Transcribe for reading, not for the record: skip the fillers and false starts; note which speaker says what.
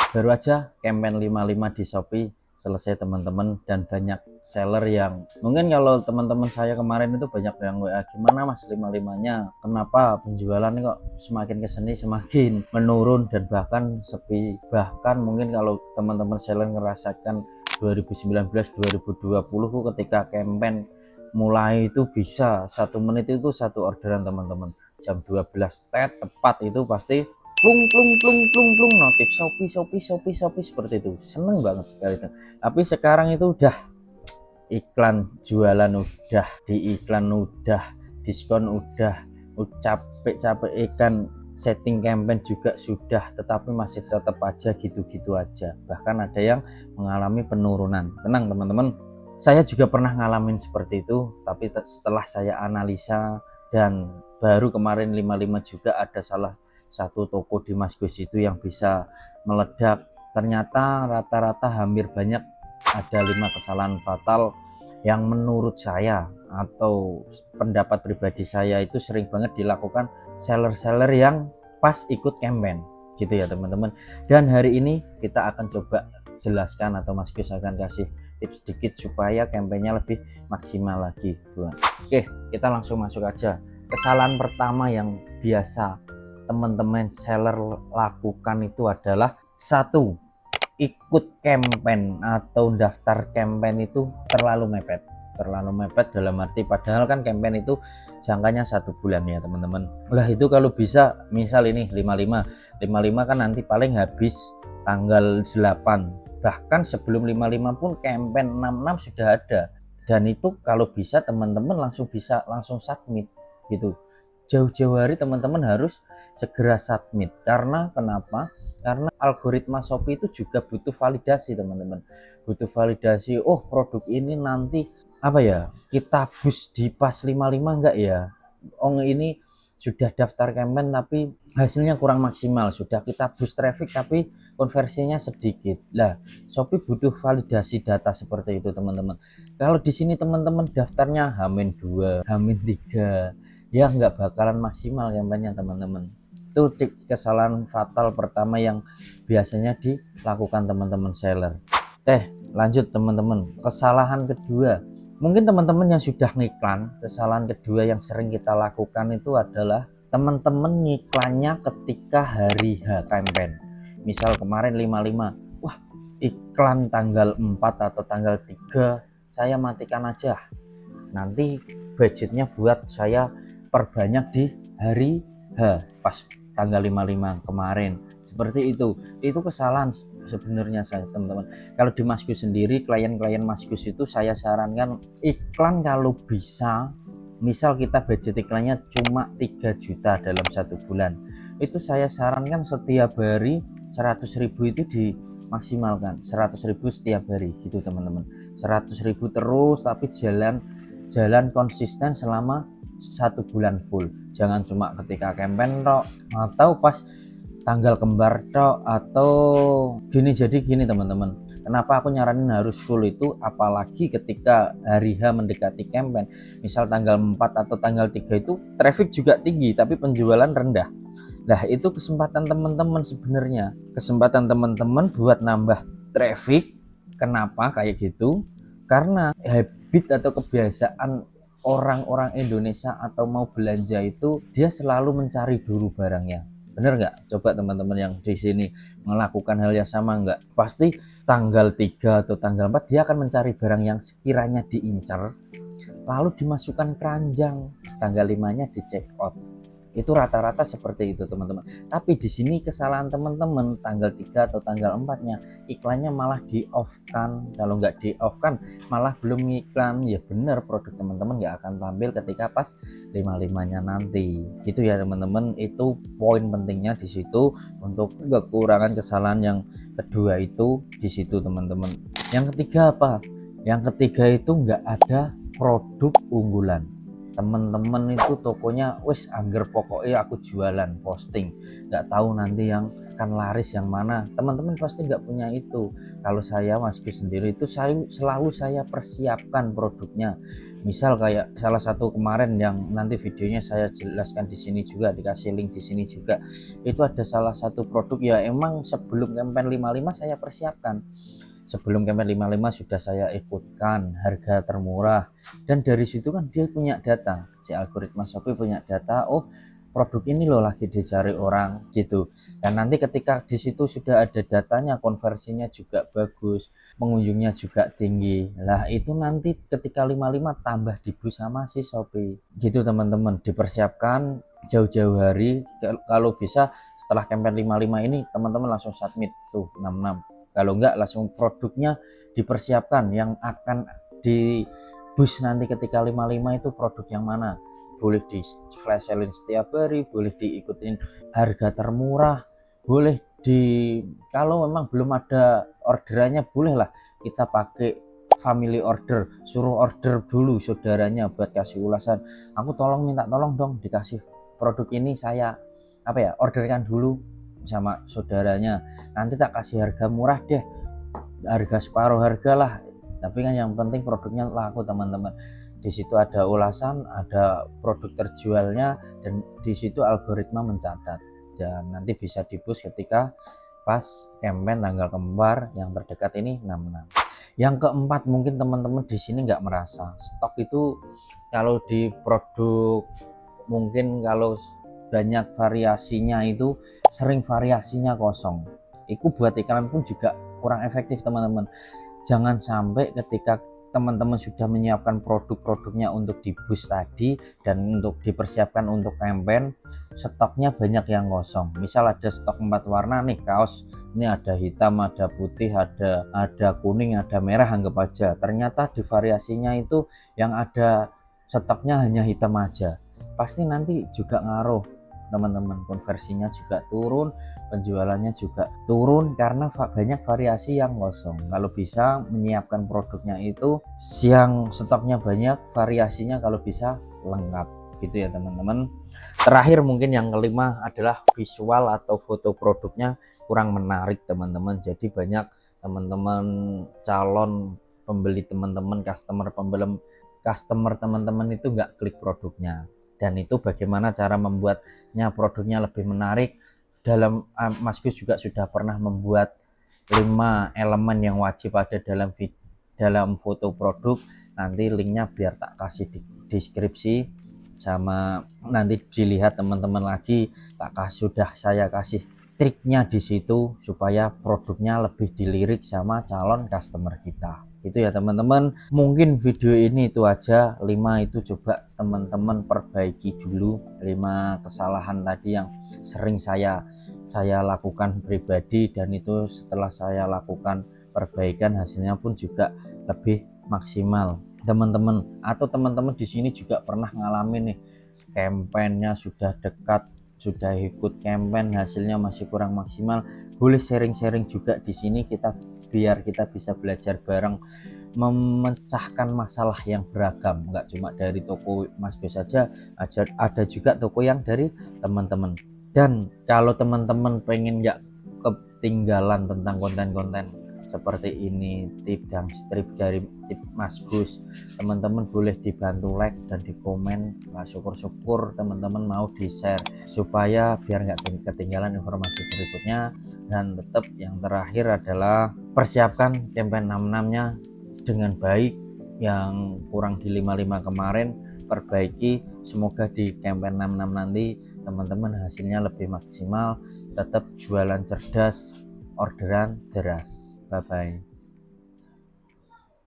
Speaker 1: Baru aja campaign 55 di Shopee selesai teman-teman, dan banyak seller yang mungkin kalau teman-teman saya kemarin itu banyak yang WA, gimana mas 55-nya, kenapa penjualan kok semakin kesini semakin menurun dan bahkan sepi. Bahkan mungkin kalau teman-teman seller ngerasakan 2019 2020 ketika campaign mulai itu bisa 1 menit itu satu orderan teman-teman, jam 12 tepat itu pasti plung plung plung plung plung notif Shopee Shopee Shopee Shopee seperti itu. Seneng banget sekali itu. Tapi sekarang itu udah iklan jualan, udah di iklan, udah diskon, udah capek-capek ikan setting campaign juga sudah, tetapi masih tetap aja gitu-gitu aja. Bahkan ada yang mengalami penurunan. Tenang teman-teman, saya juga pernah ngalamin seperti itu, tapi setelah saya analisa dan baru kemarin 55 juga ada salah satu toko di Mas Gus itu yang bisa meledak. Ternyata rata-rata hampir banyak ada 5 kesalahan fatal yang menurut saya atau pendapat pribadi saya itu sering banget dilakukan seller-seller yang pas ikut campaign gitu ya teman-teman. Dan hari ini kita akan coba jelaskan atau Mas Gus akan kasih tips sedikit supaya campaignnya lebih maksimal lagi. Oke, kita langsung masuk aja. Kesalahan pertama yang biasa teman-teman seller lakukan itu adalah satu, ikut campaign atau daftar campaign itu terlalu mepet dalam arti padahal kan campaign itu jangkanya 1 bulan ya teman-teman. Lah itu kalau bisa misal ini 55 kan nanti paling habis tanggal 8, bahkan sebelum 55 pun campaign 66 sudah ada, dan itu kalau bisa teman-teman langsung submit gitu. Jauh-jauh hari teman-teman harus segera submit. Karena kenapa? Karena algoritma Shopee itu juga butuh validasi teman-teman, butuh validasi. Oh produk ini nanti apa ya, kita boost di pas 55 enggak ya, oh ini sudah daftar campaign tapi hasilnya kurang maksimal, sudah kita boost traffic tapi konversinya sedikit. Lah Shopee butuh validasi data seperti itu teman-teman. Kalau di sini teman-teman daftarnya H-2 H-3 ya nggak bakalan maksimal campaignnya teman-teman. Itu kesalahan fatal pertama yang biasanya dilakukan teman-teman seller. Lanjut teman-teman, kesalahan kedua, mungkin teman-teman yang sudah ngiklan, kesalahan kedua yang sering kita lakukan itu adalah teman-teman ngiklannya ketika hari H campaign. Misal kemarin 55, wah iklan tanggal 4 atau tanggal 3 saya matikan aja, nanti budgetnya buat saya perbanyak di hari H pas tanggal 55 kemarin. Seperti itu kesalahan sebenarnya saya teman-teman. Kalau di Mas Gus sendiri, klien-klien Mas Gus itu saya sarankan iklan kalau bisa, misal kita budget iklannya cuma 3 juta dalam 1 bulan, itu saya sarankan setiap hari 100.000 itu dimaksimalkan, 100.000 setiap hari gitu teman-teman. 100.000 terus, tapi jalan konsisten selama 1 bulan full. Jangan cuma ketika campaign tok atau pas tanggal kembar tok atau gini. Jadi gini teman-teman, kenapa aku nyaranin harus full itu, apalagi ketika hari H mendekati campaign, misal tanggal 4 atau tanggal 3 itu traffic juga tinggi tapi penjualan rendah. Nah itu kesempatan teman-teman sebenarnya, kesempatan teman-teman buat nambah traffic. Kenapa kayak gitu? Karena habit atau kebiasaan orang-orang Indonesia atau mau belanja itu dia selalu mencari dulu barangnya. Bener nggak? Coba teman-teman yang di sini melakukan hal yang sama nggak? Pasti tanggal 3 atau tanggal 4 dia akan mencari barang yang sekiranya diincar, lalu dimasukkan keranjang, tanggal 5-nya di check out. Itu rata-rata seperti itu teman-teman. Tapi di sini kesalahan teman-teman, tanggal 3 atau tanggal 4-nya iklannya malah di off kan. Kalau nggak di off kan malah belum iklan, ya bener produk teman-teman nggak akan tampil ketika pas 55-nya nanti gitu ya teman-teman. Itu poin pentingnya di situ. Untuk kekurangan kesalahan yang kedua itu di situ teman-teman. Yang ketiga apa? Yang ketiga itu nggak ada produk unggulan. Temen-temen itu tokonya wis angger pokoknya aku jualan, posting, nggak tahu nanti yang akan laris yang mana. Teman-teman pasti nggak punya itu. Kalau saya Mas Gus sendiri itu selalu saya persiapkan produknya, Misal kayak salah satu kemarin yang nanti videonya saya jelaskan di sini juga, dikasih link di sini juga, itu ada salah satu produk ya emang sebelum campaign 55 saya persiapkan. Sebelum campaign 55 sudah saya ikutkan harga termurah, dan dari situ kan dia punya data, si algoritma Shopee punya data, oh produk ini loh lagi dicari orang gitu. Dan nanti ketika di situ sudah ada datanya, konversinya juga bagus, pengunjungnya juga tinggi, lah itu nanti ketika 55 tambah dibus sama si Shopee gitu teman-teman. Dipersiapkan jauh-jauh hari, kalau bisa setelah campaign 55 ini teman-teman langsung submit tuh 66, kalau enggak langsung produknya dipersiapkan yang akan di bus nanti ketika 55 itu produk yang mana, boleh di flash sale setiap hari, boleh diikutin harga termurah, boleh di, kalau memang belum ada orderannya bolehlah kita pakai family order, suruh order dulu saudaranya buat kasih ulasan, aku tolong minta tolong dong dikasih produk ini, saya apa ya orderkan dulu sama saudaranya, nanti tak kasih harga murah deh, harga separuh harga lah, tapi kan yang penting produknya laku teman-teman. Di situ ada ulasan, ada produk terjualnya, dan di situ algoritma mencatat, dan nanti bisa dibus ketika pas campaign tanggal kembar yang terdekat ini 66. Yang keempat, mungkin teman-teman di sini nggak merasa stok itu, kalau di produk mungkin kalau banyak variasinya itu sering variasinya kosong, itu buat iklan pun juga kurang efektif teman-teman. Jangan sampai ketika teman-teman sudah menyiapkan produk-produknya untuk di boost tadi dan untuk dipersiapkan untuk campaign, stoknya banyak yang kosong. Misal ada stok 4 warna nih kaos, ini ada hitam, ada putih, ada kuning, ada merah, anggap aja. Ternyata di variasinya itu yang ada stoknya hanya hitam aja. Pasti nanti juga ngaruh teman-teman, konversinya juga turun, penjualannya juga turun karena banyak variasi yang kosong. Kalau bisa menyiapkan produknya itu yang stoknya banyak, variasinya kalau bisa lengkap gitu ya teman-teman. Terakhir mungkin yang kelima adalah visual atau foto produknya kurang menarik teman-teman, jadi banyak teman-teman calon pembeli, teman-teman customer teman-teman itu nggak klik produknya. Dan itu bagaimana cara membuatnya produknya lebih menarik, dalam Mas Gus juga sudah pernah membuat 5 elemen yang wajib ada dalam foto produk, nanti linknya biar tak kasih di deskripsi, sama nanti dilihat teman-teman lagi, sudah saya kasih triknya di situ supaya produknya lebih dilirik sama calon customer kita. Itu ya teman-teman, mungkin video ini itu aja 5 itu, coba teman-teman perbaiki dulu 5 kesalahan tadi yang sering saya lakukan pribadi, dan itu setelah saya lakukan perbaikan hasilnya pun juga lebih maksimal teman-teman. Atau teman-teman di sini juga pernah ngalamin nih, kampanyenya sudah dekat, sudah ikut campaign hasilnya masih kurang maksimal, boleh sharing-sharing juga di sini, biar kita bisa belajar bareng memecahkan masalah yang beragam, nggak cuma dari toko Mas Gus saja, ada juga toko yang dari teman-teman. Dan kalau teman-teman pengen nggak ketinggalan tentang konten-konten seperti ini, tip dan strip dari tip Mas Gus, teman-teman boleh dibantu like dan di komen. Nah, syukur-syukur teman-teman mau di share supaya biar nggak ketinggalan informasi berikutnya. Dan tetap yang terakhir adalah persiapkan campaign 66-nya dengan baik, yang kurang di 55 kemarin perbaiki, semoga di campaign 66 nanti teman-teman hasilnya lebih maksimal, tetap jualan cerdas, orderan deras. Bye bye.